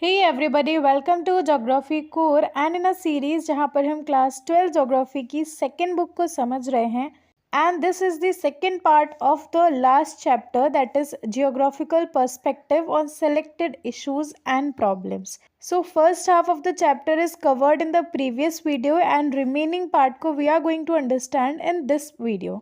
Hey everybody, welcome to geography core and in a series जहाँ पर हम class 12 geography की सेकेंड बुक को समझ रहे हैं। And this is the second part of the last chapter, that is geographical perspective on selected issues and problems. So first half of the chapter is covered in the previous video and remaining part को we are going to understand in this video.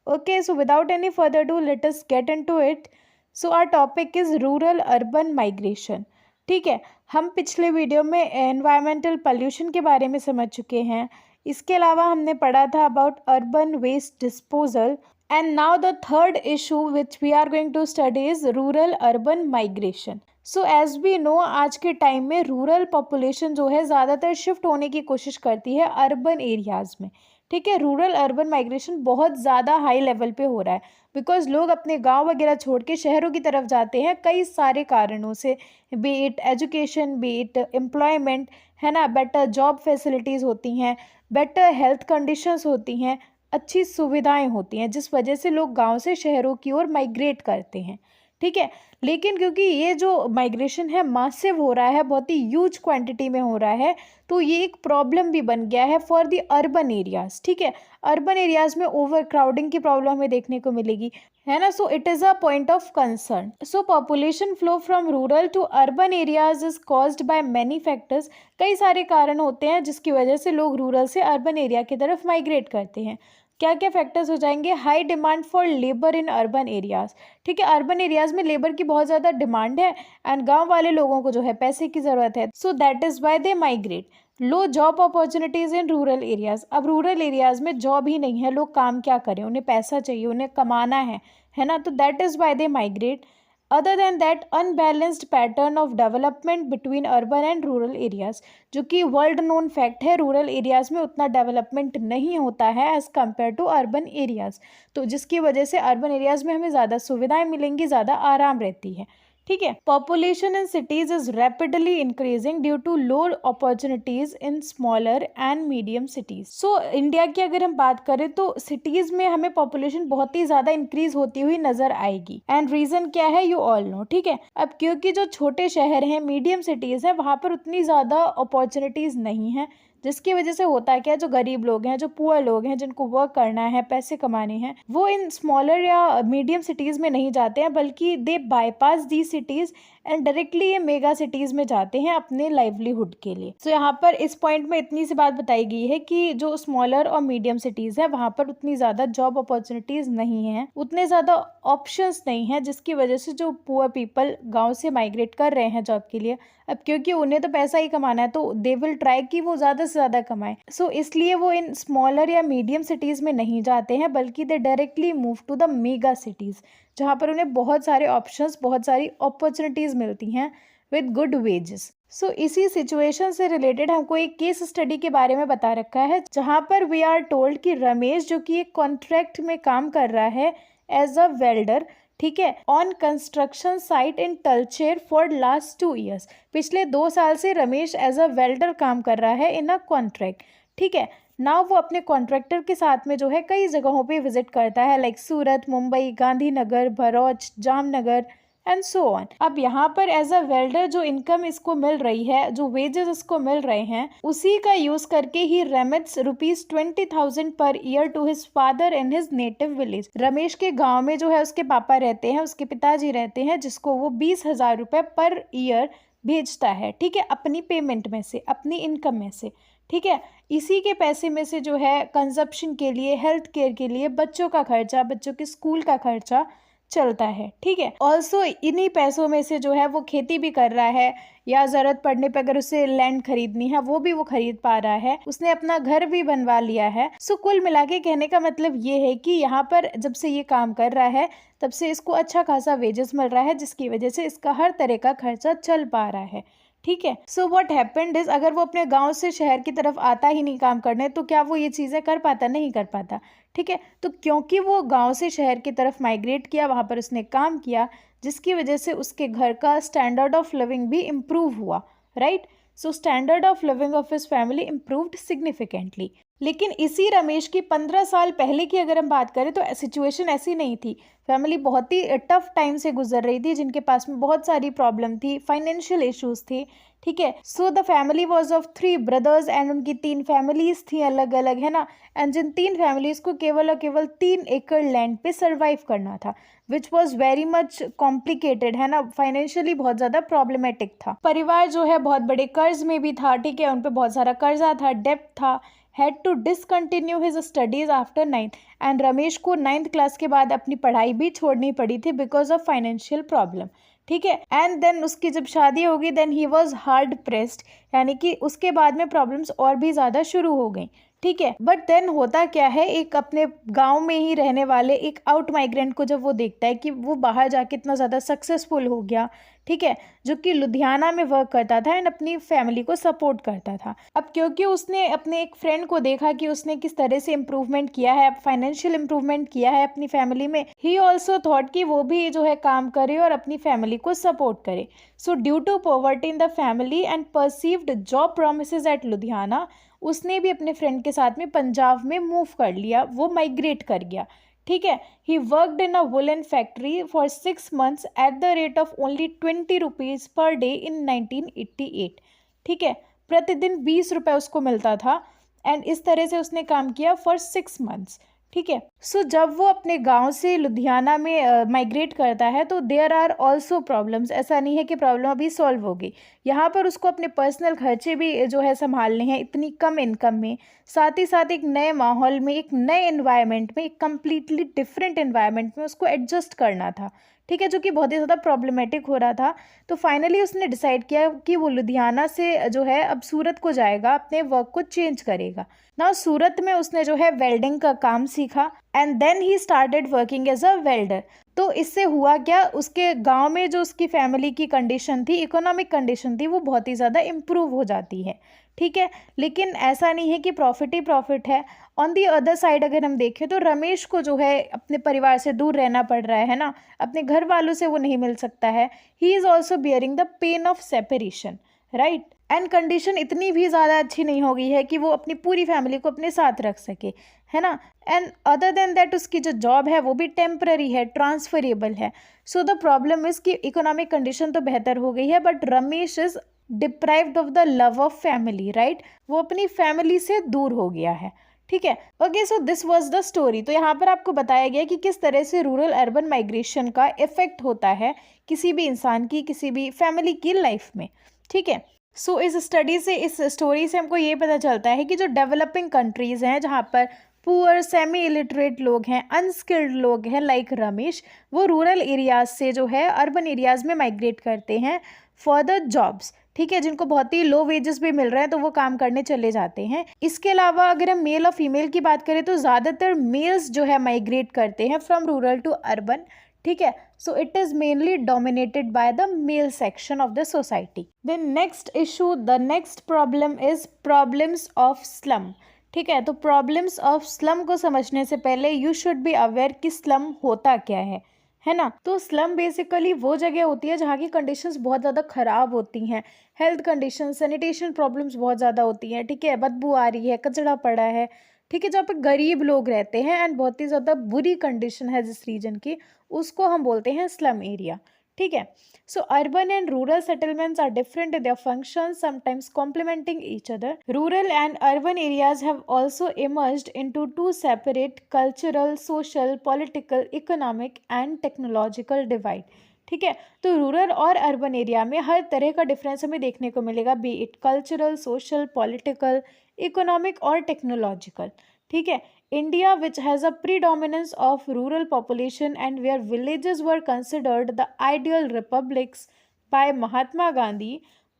Okay, so without any further ado, let us get into it. So our topic is rural urban migration. ठीक है, हम पिछले video में environmental pollution के बारे में समझ चुके हैं। इसके अलावा हमने पढ़ा था about urban waste disposal and now the third issue which we are going to study is rural urban migration. So as we know, आज के टाइम में रूरल पॉपुलेशन जो है ज़्यादातर शिफ्ट होने की कोशिश करती है अर्बन एरियाज़ में। ठीक है, रूरल अर्बन माइग्रेशन बहुत ज़्यादा हाई लेवल पे हो रहा है बिकॉज लोग अपने गांव वगैरह छोड़ के शहरों की तरफ जाते हैं कई सारे कारणों से, B it education, B it employment, है ना, बेटर जॉब फैसिलिटीज़ होती हैं, बेटर हेल्थ कंडीशंस होती हैं, अच्छी सुविधाएं होती हैं, जिस वजह से लोग गांव से शहरों की ओर माइग्रेट करते हैं। ठीक है, लेकिन क्योंकि ये जो माइग्रेशन है मासिव हो रहा है, बहुत ही ह्यूज क्वांटिटी में हो रहा है, तो ये एक प्रॉब्लम भी बन गया है फॉर द अर्बन एरियाज। ठीक है, अर्बन एरियाज में ओवर क्राउडिंग की प्रॉब्लम हमें देखने को मिलेगी, है ना। So it is a point of concern. So population flow from rural to urban areas is caused by many factors. कई सारे कारण होते हैं जिसकी वजह से लोग रूरल से अर्बन एरिया की तरफ माइग्रेट करते हैं। क्या क्या फैक्टर्स हो जाएंगे? High demand for labour in urban areas. ठीक है, अर्बन एरियाज में लेबर की बहुत ज़्यादा डिमांड है एंड गांव वाले लोगों को जो है पैसे की ज़रूरत है, so that is why they migrate. Low job opportunities in rural areas. अब रूरल एरियाज में जॉब ही नहीं है, लोग काम क्या करें, उन्हें पैसा चाहिए, उन्हें कमाना है ना, तो that is why they migrate. Other than that, unbalanced pattern of development between urban and rural areas, जो कि वर्ल्ड नोन फैक्ट है, रूरल एरियाज में उतना डेवलपमेंट नहीं होता है as compare to urban areas, तो जिसकी वजह से अर्बन एरियाज में हमें ज़्यादा सुविधाएं मिलेंगी, ज़्यादा आराम रहती है। ठीक है, population in cities is rapidly increasing due to low opportunities in smaller and medium cities. So India की अगर हम बात करें तो सिटीज में हमें पॉपुलेशन बहुत ही ज्यादा इंक्रीज होती हुई नजर आएगी। एंड रीजन क्या है, यू ऑल नो। ठीक है, अब क्योंकि जो छोटे शहर हैं, मीडियम सिटीज हैं, वहां पर उतनी ज्यादा अपॉर्चुनिटीज नहीं है, जिसकी वजह से होता है क्या, जो गरीब लोग हैं, जो पुअर लोग हैं, जिनको वर्क करना है, पैसे कमाने हैं, वो इन स्मॉलर या मीडियम सिटीज़ में नहीं जाते हैं, बल्कि they bypass the cities and directly ये मेगा सिटीज़ में जाते हैं अपने लाइवलीहुड के लिए। सो यहाँ पर इस पॉइंट में इतनी सी बात बताई गई है कि जो स्मॉलर और मीडियम सिटीज़ है वहाँ पर उतनी ज़्यादा जॉब अपॉर्चुनिटीज़ नहीं हैं, उतने ज़्यादा ऑप्शंस नहीं हैं, जिसकी वजह से जो पुअर पीपल गाँव से माइग्रेट कर रहे हैं जॉब के लिए, अब क्योंकि उन्हें तो पैसा ही कमाना है तो दे विल ट्राई कि वो ज़्यादा से ज़्यादा कमाएं। सो इसलिए वो इन स्मॉलर या मीडियम सिटीज़ में नहीं जाते हैं, बल्कि they directly move to the mega cities, जहाँ पर उन्हें बहुत सारे ऑप्शंस, बहुत सारी अपॉर्चुनिटीज़ मिलती हैं विद गुड वेजेस। सो इसी सिचुएशन से रिलेटेड हमको एक केस स्टडी के बारे में बता रखा है, जहाँ पर वी आर टोल्ड कि रमेश, जो कि एक कॉन्ट्रैक्ट में काम कर रहा है एज अ वेल्डर, ठीक है, on construction site in Talcher for last 2 years. पिछले 2 साल से रमेश एज अ वेल्डर काम कर रहा है इन अ कॉन्ट्रैक्ट। ठीक है, ना वो अपने कॉन्ट्रैक्टर के साथ में जो है कई जगहों पे विजिट करता है, like Surat, Mumbai, Gandhinagar, Bharuch, Jamnagar and so on. अब यहाँ पर एज अ वेल्डर जो इनकम इसको मिल रही है, जो वेजेस इसको मिल रहे हैं, उसी का यूज करके ही remits ₹20,000 per year to his father in his native village. Ramesh के गांव में जो है उसके पापा रहते हैं, उसके पिताजी रहते हैं, जिसको वो 20,000 रुपये पर ईयर भेजता है। ठीक है, अपनी पेमेंट में से, अपनी इनकम में से। ठीक है, इसी के पैसे में से जो है कंजप्शन के लिए, हेल्थ केयर के लिए, बच्चों का खर्चा, बच्चों के स्कूल का खर्चा चलता है। ठीक है, ऑल्सो इन्हीं पैसों में से जो है वो खेती भी कर रहा है, या ज़रूरत पड़ने पर अगर उसे लैंड खरीदनी है वो भी वो खरीद पा रहा है, उसने अपना घर भी बनवा लिया है। सो कुल मिला के कहने का मतलब ये है कि यहाँ पर जब से ये काम कर रहा है तब से इसको अच्छा खासा वेजेस मिल रहा है, जिसकी वजह से इसका हर तरह का खर्चा चल पा रहा है। ठीक है, सो व्हाट हैपेंड इज, अगर वो अपने गांव से शहर की तरफ आता ही नहीं काम करने, तो क्या वो ये चीज़ें कर पाता? नहीं कर पाता। ठीक है, तो क्योंकि वो गांव से शहर की तरफ माइग्रेट किया, वहाँ पर उसने काम किया, जिसकी वजह से उसके घर का स्टैंडर्ड ऑफ लिविंग भी इम्प्रूव हुआ, right. So standard of living of his family improved significantly. लेकिन इसी रमेश की 15 साल पहले की अगर हम बात करें तो सिचुएशन ऐसी नहीं थी। फैमिली बहुत ही टफ टाइम से गुजर रही थी, जिनके पास में बहुत सारी प्रॉब्लम थी, फाइनेंशियल इश्यूज थी। ठीक है, so the family was of 3 brothers and उनकी 3 फैमिलीज थी अलग अलग, है ना। एंड जिन 3 फैमिलीज को केवल और केवल 3 एकड़ लैंड पे सरवाइव करना था, which was very much complicated, है ना। फाइनेंशियली बहुत ज़्यादा प्रॉब्लमेटिक था। परिवार जो है बहुत बड़े कर्ज में भी था। ठीक है, उन पे बहुत सारा कर्जा था, डेप्ट था। Had to discontinue his studies after 9th, and Ramesh को 9th क्लास के बाद अपनी पढ़ाई भी छोड़नी पड़ी थी बिकॉज ऑफ फाइनेंशियल प्रॉब्लम। ठीक है, एंड देन उसकी जब शादी होगी then he was hard pressed, यानी कि उसके बाद में प्रॉब्लम्स और भी ज़्यादा शुरू हो गई। ठीक है, बट देन होता क्या है, एक अपने गांव में ही रहने वाले एक आउट माइग्रेंट को जब वो देखता है कि वो बाहर जाके इतना ज़्यादा सक्सेसफुल हो गया, ठीक है, जो कि लुधियाना में वर्क करता था एंड अपनी फैमिली को सपोर्ट करता था। अब क्योंकि उसने अपने एक फ्रेंड को देखा कि उसने किस तरह से इम्प्रूवमेंट किया है, फाइनेंशियल इम्प्रूवमेंट किया है अपनी फैमिली में, ही ऑल्सो थॉट कि वो भी जो है काम करे और अपनी फैमिली को सपोर्ट करे। So due to poverty in the family and perceived job promises at Ludhiana, उसने भी अपने फ्रेंड के साथ में पंजाब में मूव कर लिया, वो माइग्रेट कर गया। ठीक है, he worked in a woollen factory for 6 months at the rate of only 20 rupees per day in 1988। ठीक है, प्रतिदिन 20 रुपये उसको मिलता था एंड इस तरह से उसने काम किया फॉर 6 months। ठीक है, सो जब वो अपने गांव से लुधियाना में माइग्रेट करता है तो देयर आर ऑल्सो प्रॉब्लम्स। ऐसा नहीं है कि प्रॉब्लम अभी सॉल्व हो गई, यहाँ पर उसको अपने पर्सनल खर्चे भी जो है संभालने हैं इतनी कम इनकम में, साथ ही साथ एक नए माहौल में, एक नए एनवायरनमेंट में, एक कम्प्लीटली डिफरेंट एनवायरनमेंट में उसको एडजस्ट करना था। ठीक है, जो कि बहुत ही ज़्यादा प्रॉब्लमेटिक हो रहा था। तो फाइनली उसने डिसाइड किया कि वो लुधियाना से जो है अब सूरत को जाएगा, अपने वर्क को चेंज करेगा ना। सूरत में उसने जो है वेल्डिंग का काम सीखा and then he started working as a welder. तो इससे हुआ क्या, उसके गांव में जो उसकी फैमिली की कंडीशन थी, इकोनॉमिक कंडीशन थी, वो बहुत ही ज़्यादा इम्प्रूव हो जाती है। ठीक है, लेकिन ऐसा नहीं है कि प्रॉफिट ही प्रॉफिट है। ऑन दी अदर साइड अगर हम देखें तो रमेश को जो है अपने परिवार से दूर रहना पड़ रहा है ना, अपने घर वालों से वो नहीं मिल सकता है। He is also bearing the pain of separation, right. And condition इतनी भी ज़्यादा अच्छी नहीं हो गई है कि वो अपनी पूरी फैमिली को अपने साथ रख सके, है ना। एंड अदर देन दैट उसकी जो जॉब है वो भी टेम्पररी है, ट्रांसफरेबल है। सो द प्रॉब्लम इज़ कि इकोनॉमिक कंडीशन तो बेहतर हो गई है but Ramesh is deprived of the love of family, right. वो अपनी फैमिली से दूर हो गया है। ठीक है, okay, so this was the story. तो यहाँ पर आपको बताया गया कि किस तरह से रूरल अर्बन माइग्रेशन का इफेक्ट होता है किसी भी इंसान की, किसी भी फैमिली की लाइफ में। ठीक है, सो इस स्टडी से, इस स्टोरी से हमको ये पता चलता है कि जो डेवलपिंग कंट्रीज़ हैं जहाँ पर पुअर सेमी इलिटरेट लोग हैं, अनस्किल्ड लोग हैं लाइक रमेश, वो रूरल एरियाज से जो है अर्बन एरियाज में माइग्रेट करते हैं फॉर द जॉब्स। ठीक है, जिनको बहुत ही लो वेजेस भी मिल रहे हैं तो वो काम करने चले जाते हैं। इसके अलावा अगर हम मेल और फीमेल की बात करें तो ज़्यादातर मेल्स जो है माइग्रेट करते हैं फ्रॉम रूरल टू अर्बन। ठीक है, so it is mainly dominated by the male section of the society. The next issue, the next problem is problems of slum. ठीक है, तो प्रॉब्लम्स ऑफ स्लम को समझने से पहले यू शुड बी अवेयर कि स्लम होता क्या है ना। तो स्लम बेसिकली वो जगह होती है जहाँ की कंडीशंस बहुत ज़्यादा ख़राब होती हैं, हेल्थ कंडीशन, सैनिटेशन प्रॉब्लम्स बहुत ज़्यादा होती हैं। ठीक है, बदबू आ रही है, कचरा पड़ा है। ठीक है, जहाँ पे गरीब लोग रहते हैं एंड बहुत ही ज़्यादा बुरी कंडीशन है जिस रीजन की, उसको हम बोलते हैं स्लम एरिया। ठीक है, so urban and rural settlements are different in their functions, sometimes complementing each other. Rural and urban areas have also emerged into two separate cultural, social, political, economic and technological divide. ठीक है, तो rural और urban area में हर तरह का difference हमें देखने को मिलेगा, B it cultural, social, political, economic और टेक्नोलॉजिकल। ठीक है, India, which has a predominance of rural population and where villages were considered the ideal republics by Mahatma Gandhi,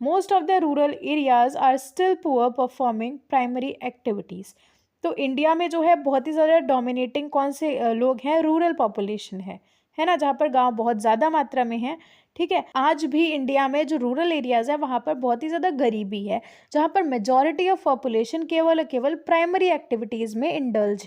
most of the rural areas are still poor performing primary activities. तो India में जो है बहुत ही ज़्यादा dominating कौन से लोग हैं, रूरल पॉपुलेशन है ना, जहाँ पर गांव बहुत ज़्यादा मात्रा में है। ठीक है, आज भी इंडिया में जो रूरल एरियाज़ है वहाँ पर बहुत ही ज़्यादा गरीबी है, जहाँ पर मेजॉरिटी ऑफ पॉपुलेशन केवल और केवल प्राइमरी एक्टिविटीज़ में इंडल्ज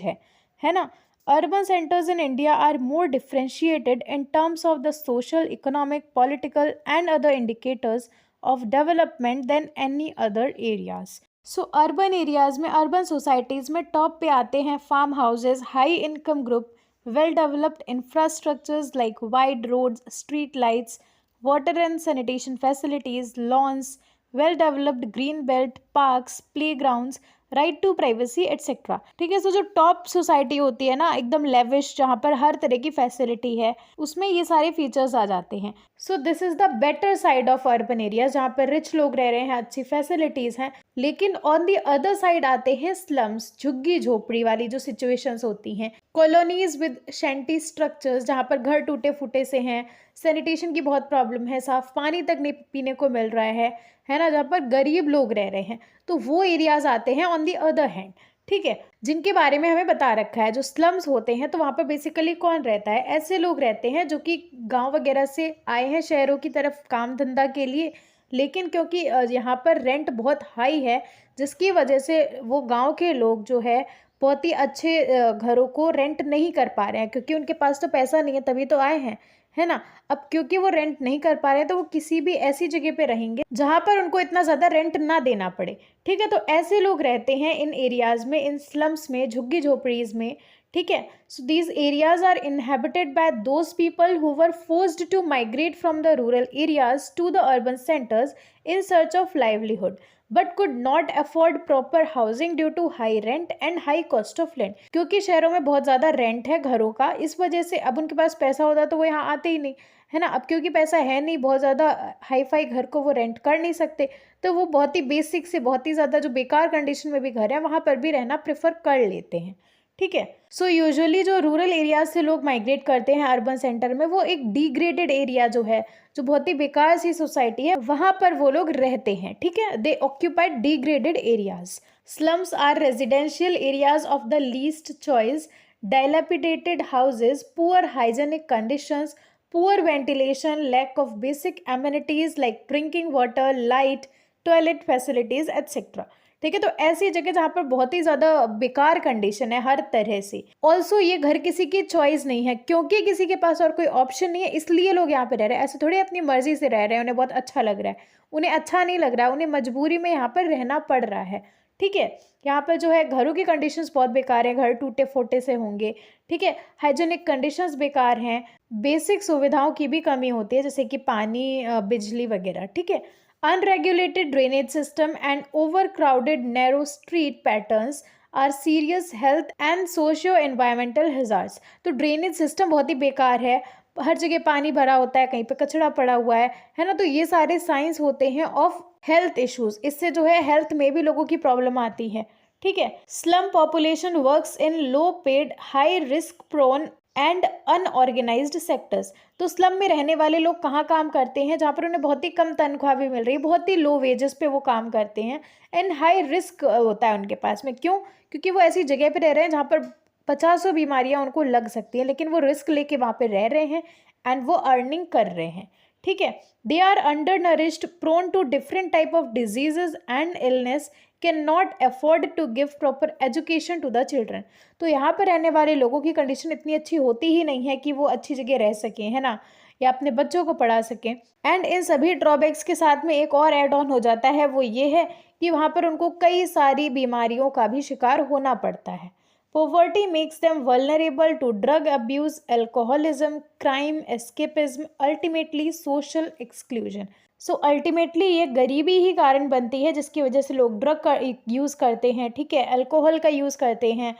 है ना। Urban centres in India are more differentiated in terms of the social, economic, political and other indicators of development than any other areas. So urban areas में, urban societies में top पे आते हैं farm houses, high income group, well developed infrastructures like wide roads, street lights, water and sanitation facilities, lawns, well developed green belt, parks, play grounds, right to privacy etcetera. ठीक है, सो जो top society होती है ना, एकदम lavish, जहाँ पर हर तरह की फैसिलिटी है, उसमें ये सारे फीचर्स आ जाते हैं। So this is the better side of urban areas, जहाँ पर रिच लोग रह रहे हैं, अच्छी फैसिलिटीज़ हैं। लेकिन ऑन दी अदर साइड आते हैं स्लम्स, झुग्गी झोपड़ी वाली जो सिचुएशंस होती हैं, कॉलोनीज विद शैंटी स्ट्रक्चर्स, जहाँ पर घर टूटे फूटे से हैं, सैनिटेशन की बहुत प्रॉब्लम है, साफ पानी तक नहीं पीने को मिल रहा है ना, जहाँ पर गरीब लोग रह रहे हैं। तो वो एरियाज आते हैं ऑन दी अदर हैंड। ठीक है, जिनके बारे में हमें बता रखा है। जो स्लम्स होते हैं तो वहाँ पर बेसिकली कौन रहता है? ऐसे लोग रहते हैं जो कि गांव वगैरह से आए हैं शहरों की तरफ काम धंधा के लिए, लेकिन क्योंकि यहाँ पर रेंट बहुत हाई है, जिसकी वजह से वो गांव के लोग जो है बहुत ही अच्छे घरों को रेंट नहीं कर पा रहे हैं, क्योंकि उनके पास तो पैसा नहीं है, तभी तो आए हैं, है ना। अब क्योंकि वो रेंट नहीं कर पा रहे हैं तो वो किसी भी ऐसी जगह पे रहेंगे जहां पर उनको इतना ज़्यादा रेंट ना देना पड़े। ठीक है, तो ऐसे लोग रहते हैं इन एरियाज़ में, इन स्लम्स में, झुग्गी झोपड़ीज़ में। ठीक है, so these areas are inhabited by those people who were forced to migrate from the rural areas to the urban centres in search of livelihood, but could not afford proper housing due to high rent and high cost of land. क्योंकि शहरों में बहुत ज़्यादा rent है घरों का, इस वजह से अब उनके पास पैसा होता तो वो यहाँ आते ही नहीं, है ना। अब क्योंकि पैसा है नहीं, बहुत ज़्यादा हाई फाई घर को वो रेंट कर नहीं सकते, तो वो बहुत ही बेसिक से, बहुत ही ज़्यादा जो बेकार कंडीशन में भी घर है वहाँ पर भी रहना प्रेफर कर लेते हैं। ठीक है, सो यूजुअली जो रूरल एरियाज से लोग माइग्रेट करते हैं अर्बन सेंटर में, वो एक डिग्रेडेड एरिया जो है, जो बहुत ही बेकार सी सोसाइटी है, वहाँ पर वो लोग रहते हैं। ठीक है, they occupied degraded areas. Slums are residential areas of the least choice, dilapidated houses, poor hygienic conditions, poor ventilation, lack of basic amenities like drinking water, light, toilet facilities, etc. ठीक है, तो ऐसी जगह जहाँ पर बहुत ही ज़्यादा बेकार कंडीशन है हर तरह से। ऑल्सो ये घर किसी की चॉइस नहीं है, क्योंकि किसी के पास और कोई ऑप्शन नहीं है, इसलिए लोग यहाँ पे रह रहे हैं। ऐसे थोड़ी अपनी मर्जी से रह रहे हैं, उन्हें बहुत अच्छा लग रहा है, उन्हें अच्छा नहीं लग रहा है, उन्हें मजबूरी में यहाँ पर रहना पड़ रहा है। ठीक है, यहाँ पर जो है घरों की कंडीशंस बहुत बेकार हैं, घर टूटे फोटे से होंगे। ठीक है, हाइजीनिक कंडीशंस बेकार हैं, बेसिक सुविधाओं की भी कमी होती है, जैसे कि पानी, बिजली वगैरह। ठीक है, unregulated drainage system and overcrowded narrow street patterns are serious health and socio environmental hazards. तो ड्रेनेज सिस्टम बहुत ही बेकार है, हर जगह पानी भरा होता है, कहीं पे कचरा पड़ा हुआ है ना। तो ये सारे साइंस होते हैं ऑफ हेल्थ इश्यूज, इससे जो है हेल्थ में भी लोगों की प्रॉब्लम आती है। ठीक है, slum population works in low paid, high risk prone and unorganised sectors. तो स्लम में रहने वाले लोग कहाँ काम करते हैं? जहाँ पर उन्हें बहुत ही कम तनख्वाह भी मिल रही है, बहुत ही लो वेजेस पे वो काम करते हैं, एंड हाई रिस्क होता है उनके पास में। क्यों? क्योंकि वो ऐसी जगह पे रह रहे हैं जहाँ पर 50 बीमारियाँ उनको लग सकती हैं, लेकिन वो रिस्क लेके वहाँ पे रह रहे हैं एंड वो अर्निंग कर रहे हैं। ठीक है, they are under nourished, prone to different type of diseases and illness, can not afford to give proper education to the children. तो यहाँ पर रहने वाले लोगों की कंडीशन इतनी अच्छी होती ही नहीं है कि वो अच्छी जगह रह सकें, है ना, या अपने बच्चों को पढ़ा सकें। एंड इन सभी ड्रॉबैक्स के साथ में एक और एड ऑन हो जाता है, वो ये है कि वहाँ पर उनको कई सारी बीमारियों का भी शिकार होना पड़ता है। Poverty makes them vulnerable to drug abuse, alcoholism, crime, escapism, ultimately social exclusion. So ultimately ये गरीबी ही कारण बनती है जिसकी वजह से लोग ड्रग का यूज़ करते हैं, ठीक है, अल्कोहल का यूज़ करते हैं,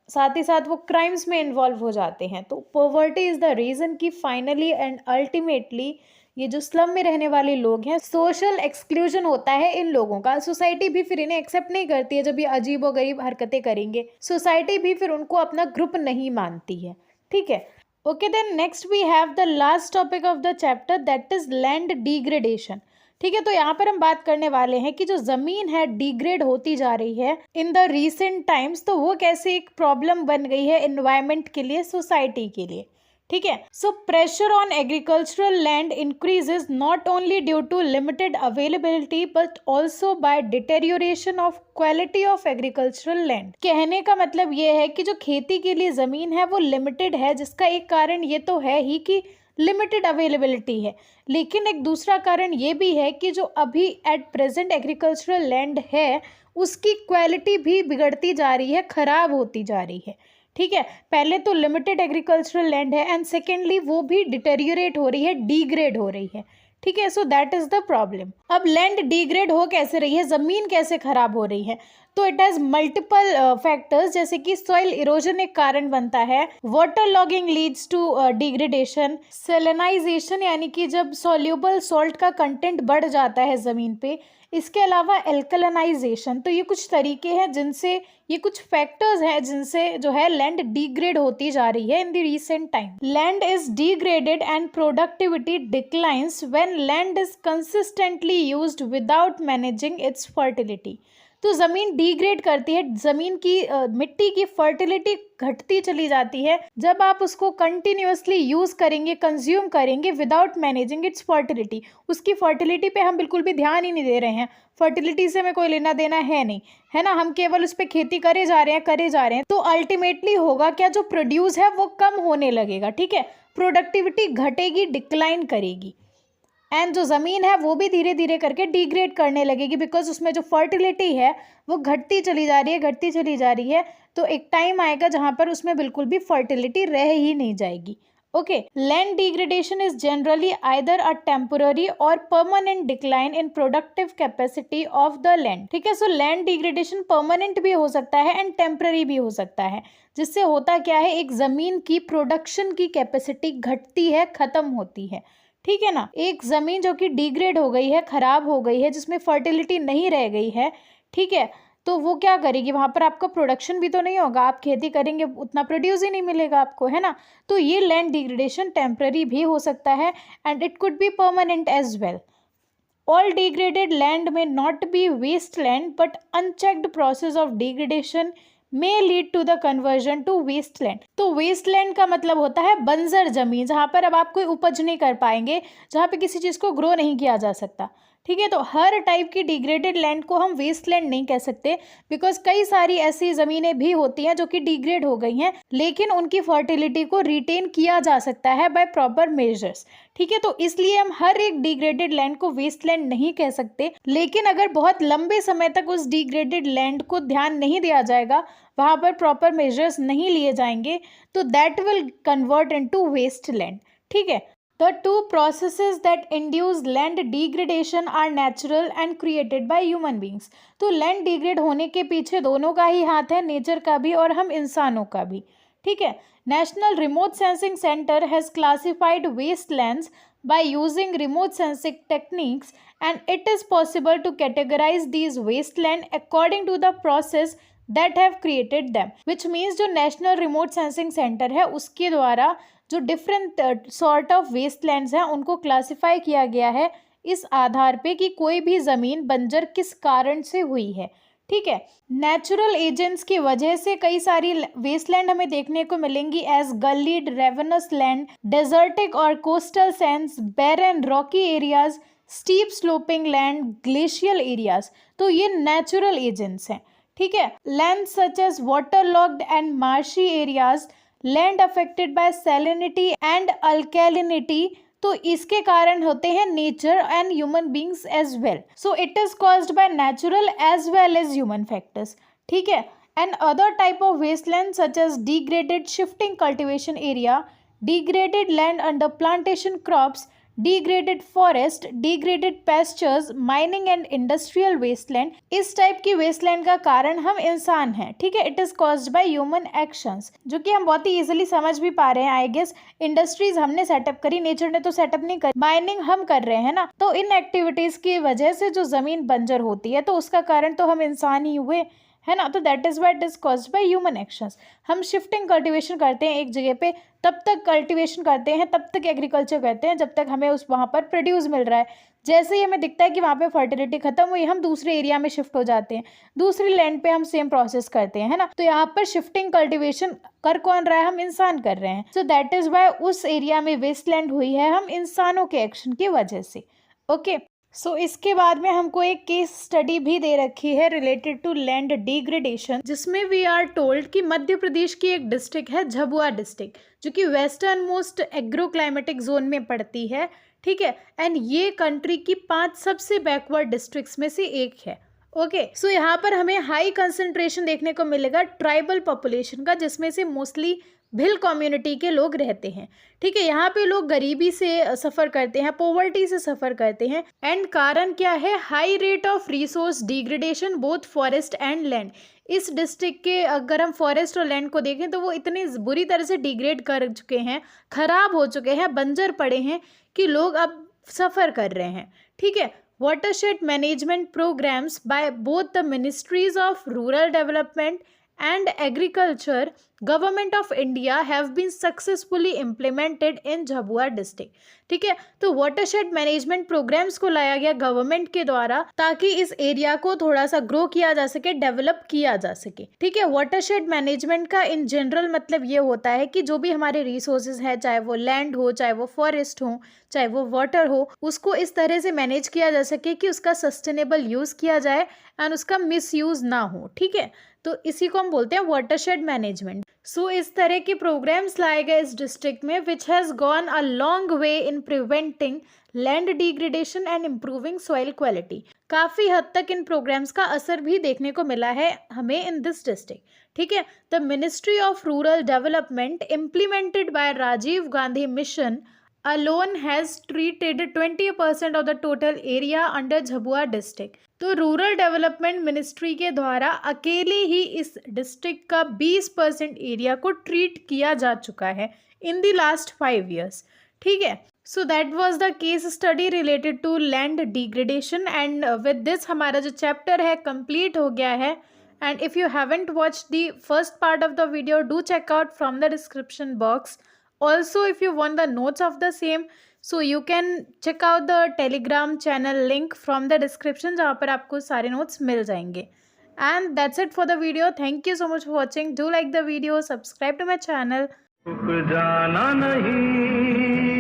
साथ ही साथ वो क्राइम्स में इन्वॉल्व हो जाते हैं। तो पॉवर्टी इज़ द रीज़न कि फाइनली एंड अल्टीमेटली ये जो स्लम में रहने वाले लोग हैं, सोशल एक्सक्लूजन होता है इन लोगों का। सोसाइटी भी फिर इन्हें एक्सेप्ट नहीं करती है जब ये अजीब और गरीब हरकतें करेंगे, सोसाइटी भी फिर उनको अपना ग्रुप नहीं मानती है। ठीक है, okay, then next we have the last topic of the chapter, that is land degradation. ठीक है, तो यहाँ पर हम बात करने वाले हैं कि जो ज़मीन है डिग्रेड होती जा रही है इन द रीसेंट टाइम्स, तो वो कैसे एक प्रॉब्लम बन गई है एनवायरनमेंट के लिए, सोसाइटी के लिए। ठीक है, so pressure on agricultural land increases not only due to limited availability but also by deterioration of quality of agricultural land. कहने का मतलब ये है कि जो खेती के लिए ज़मीन है वो लिमिटेड है, जिसका एक कारण ये तो है ही कि लिमिटेड अवेलेबिलिटी है। लेकिन एक दूसरा कारण ये भी है कि जो अभी एट प्रेजेंट एग्रीकल्चरल लैंड है उसकी क्वालिटी भी बिगड़ती जा रही है, खराब होती जा रही है। ठीक है, पहले तो लिमिटेड एग्रीकल्चरल लैंड है एंड सेकेंडली वो भी डिटेरियोरेट हो रही है, डिग्रेड हो रही है। ठीक है, so that is the problem. अब लैंड डिग्रेड हो कैसे रही है, जमीन कैसे खराब हो रही है, तो इट हैज मल्टीपल फैक्टर्स, जैसे कि सॉइल इरोजन एक कारण बनता है, water logging leads to degradation, salinization यानी कि जब सॉल्यूबल सॉल्ट का कंटेंट बढ़ जाता है जमीन पे, इसके अलावा एल्कलानाइजेशन। तो ये कुछ तरीके हैं जिनसे, ये कुछ फैक्टर्स हैं जिनसे जो है लैंड डिग्रेड होती जा रही है in the recent time. Land is degraded and productivity declines when land is consistently used without managing it's fertility. तो ज़मीन डिग्रेड करती है, ज़मीन की मिट्टी की फर्टिलिटी घटती चली जाती है जब आप उसको कंटिन्यूअसली यूज़ करेंगे, कंज्यूम करेंगे विदाउट मैनेजिंग इट्स फर्टिलिटी। उसकी फर्टिलिटी पे हम बिल्कुल भी ध्यान ही नहीं दे रहे हैं, फर्टिलिटी से हमें कोई लेना देना है नहीं, है ना, हम केवल उस पर खेती करे जा रहे हैं, तो अल्टीमेटली होगा क्या, जो प्रोड्यूस है वो कम होने लगेगा। ठीक है, प्रोडक्टिविटी घटेगी, डिक्लाइन करेगी एंड जो ज़मीन है वो भी धीरे धीरे करके डिग्रेड करने लगेगी, बिकॉज उसमें जो फर्टिलिटी है वो घटती चली जा रही है। तो एक टाइम आएगा जहाँ पर उसमें बिल्कुल भी फर्टिलिटी रह ही नहीं जाएगी। Okay, land degradation is generally either a temporary और permanent decline in productive capacity of the land. ठीक है, सो लैंड डिग्रेडेशन परमानेंट भी हो सकता है एंड टेम्पररी भी हो सकता है, जिससे होता क्या है, एक ज़मीन की प्रोडक्शन की कैपेसिटी घटती है, खत्म होती है। ठीक है ना, एक ज़मीन जो कि डिग्रेड हो गई है, खराब हो गई है, जिसमें फर्टिलिटी नहीं रह गई है, ठीक है, तो वो क्या करेगी, वहाँ पर आपका प्रोडक्शन भी तो नहीं होगा, आप खेती करेंगे उतना प्रोड्यूस ही नहीं मिलेगा आपको, है ना। तो ये लैंड डिग्रेडेशन टेम्पररी भी हो सकता है and it could be permanent as well. All degraded land may not be waste land but unchecked process of degradation may lead to the conversion to wasteland। तो wasteland का मतलब होता है बंजर जमीन, जहाँ पर अब आप कोई उपज नहीं कर पाएंगे, जहाँ पे किसी चीज़ को ग्रो नहीं किया जा सकता। ठीक है, तो हर टाइप की डिग्रेडेड लैंड को हम वेस्टलैंड नहीं कह सकते, बिकॉज कई सारी ऐसी ज़मीनें भी होती हैं जो कि डिग्रेड हो गई हैं, लेकिन उनकी फर्टिलिटी को रिटेन किया जा सकता है बाय प्रॉपर मेजर्स। ठीक है, तो इसलिए हम हर एक डिग्रेडेड लैंड को वेस्टलैंड नहीं कह सकते, लेकिन अगर बहुत लंबे समय तक उस डिग्रेडेड लैंड को ध्यान नहीं दिया जाएगा, वहाँ पर प्रॉपर मेजर्स नहीं लिए जाएंगे, तो that will convert into wasteland. ठीक है, The two processes that induce land degradation are natural and created by human beings। तो लैंड डिग्रेड होने के पीछे दोनों का ही हाथ है, नेचर का भी और हम इंसानों का भी। ठीक है, national remote sensing centre has classified wastelands by using remote sensing techniques and it is possible to categorize these wasteland according to the process that have created them, which means जो नेशनल रिमोट सेंसिंग सेंटर है उसके द्वारा जो different sort of wastelands हैं उनको classify किया गया है इस आधार पे कि कोई भी ज़मीन बंजर किस कारण से हुई है। ठीक है, नेचुरल एजेंट्स की वजह से कई सारी वेस्टलैंड हमें देखने को मिलेंगी, as gullied, ravinous land, desertic और coastal sands, barren rocky areas, steep sloping land, glacial areas. तो ये नेचुरल एजेंट्स हैं। ठीक है, land such as water locked and marshy areas, land affected by salinity and alkalinity, तो इसके कारण होते हैं nature and human beings as well. So it is caused by natural as well as human factors. ठीक है, and other type of Westland such as degraded shifting cultivation area, degraded land under plantation crops, degraded forest, degraded pastures, mining and industrial wasteland. इस type की wasteland का कारण हम इंसान हैं। ठीक है, it is caused by human actions, जो कि हम बहुत ही इजीली समझ भी पा रहे हैं। आई गेस इंडस्ट्रीज हमने सेटअप करी, नेचर ने तो सेटअप नहीं करी, माइनिंग हम कर रहे हैं ना। तो इन एक्टिविटीज की वजह से जो जमीन बंजर होती है तो उसका कारण तो हम इंसान ही हुए, है ना। तो that is what it is caused by human actions. हम शिफ्टिंग कल्टीवेशन करते हैं एक जगह पे, तब तक कल्टीवेशन करते हैं, तब तक एग्रीकल्चर करते हैं जब तक हमें उस वहाँ पर प्रोड्यूस मिल रहा है। जैसे ही हमें दिखता है कि वहाँ पे फर्टिलिटी खत्म हुई, हम दूसरे एरिया में शिफ्ट हो जाते हैं, दूसरी लैंड पे हम सेम प्रोसेस करते हैं, है ना। तो यहाँ पर शिफ्टिंग कल्टीवेशन कर कौन रहा है, हम इंसान कर रहे हैं। सो दैट इज वाई उस एरिया में वेस्टलैंड हुई है हम इंसानों के एक्शन की वजह से। ओके, सो इसके बाद में हमको एक केस स्टडी भी दे रखी है रिलेटेड टू लैंड डिग्रेडेशन, जिसमें वी आर टोल्ड कि मध्य प्रदेश की एक डिस्ट्रिक्ट है झबुआ डिस्ट्रिक्ट, जो कि western most agro climatic zone में पड़ती है, ठीक है। एंड ये कंट्री की 5 सबसे बैकवर्ड डिस्ट्रिक्ट्स में से एक है। ओके, सो यहाँ पर हमें हाई कंसंट्रेशन देखने को मिलेगा ट्राइबल पॉपुलेशन का, जिसमें से मोस्टली भिल कम्युनिटी के लोग रहते हैं, ठीक है। यहाँ पे लोग गरीबी से सफ़र करते हैं, पोवर्टी से सफ़र करते हैं। एंड कारण क्या है? High rate of resource degradation both forest and land. इस डिस्ट्रिक्ट के अगर हम फॉरेस्ट और लैंड को देखें तो वो इतनी बुरी तरह से डिग्रेड कर चुके हैं, ख़राब हो चुके हैं, बंजर पड़े हैं कि लोग अब सफ़र कर रहे हैं, ठीक है। Watershed management programmes by both the ministries of rural development and agriculture government of India have been successfully implemented in Jhabua district, ठीक है। तो वाटरशेड मैनेजमेंट प्रोग्राम्स को लाया गया गवर्नमेंट के द्वारा, ताकि इस एरिया को थोड़ा सा ग्रो किया जा सके, डेवलप किया जा सके, ठीक है। वाटरशेड मैनेजमेंट का इन जनरल मतलब ये होता है कि जो भी हमारे रिसोर्सेज है, चाहे वो लैंड हो, चाहे वो फॉरेस्ट हो, चाहे वो वाटर हो, उसको इस तरह से मैनेज किया जा सके कि उसका सस्टेनेबल यूज किया जाए एंड उसका मिस यूज ना हो, ठीक है। तो इसी को हम बोलते हैं वाटरशेड मैनेजमेंट। सो इस तरह के प्रोग्राम्स लाए गए इस डिस्ट्रिक्ट में, which has gone a long way in preventing land degradation and improving soil quality. काफ़ी हद तक इन प्रोग्राम्स का असर भी देखने को मिला है हमें इन दिस डिस्ट्रिक्ट, ठीक है। The ministry of rural development implemented by Rajiv Gandhi mission alone has treated 20% of the total area under Jhabua district. तो रूरल डेवलपमेंट मिनिस्ट्री के द्वारा अकेले ही इस डिस्ट्रिक्ट का 20% एरिया को ट्रीट किया जा चुका है इन द लास्ट 5 years, ठीक है। So that was the case study related to land degradation. And with this हमारा जो चैप्टर है कंप्लीट हो गया है। And if you haven't watched the first part of the video, do check out from the description box. Also, if you want the notes of the same, so you can check out the Telegram channel link from the description, जहाँ पर आपको सारे notes मिल जाएंगे. And that's it for the video. Thank you so much for watching. Do like the video, subscribe to my channel. रुक जाना नहीं.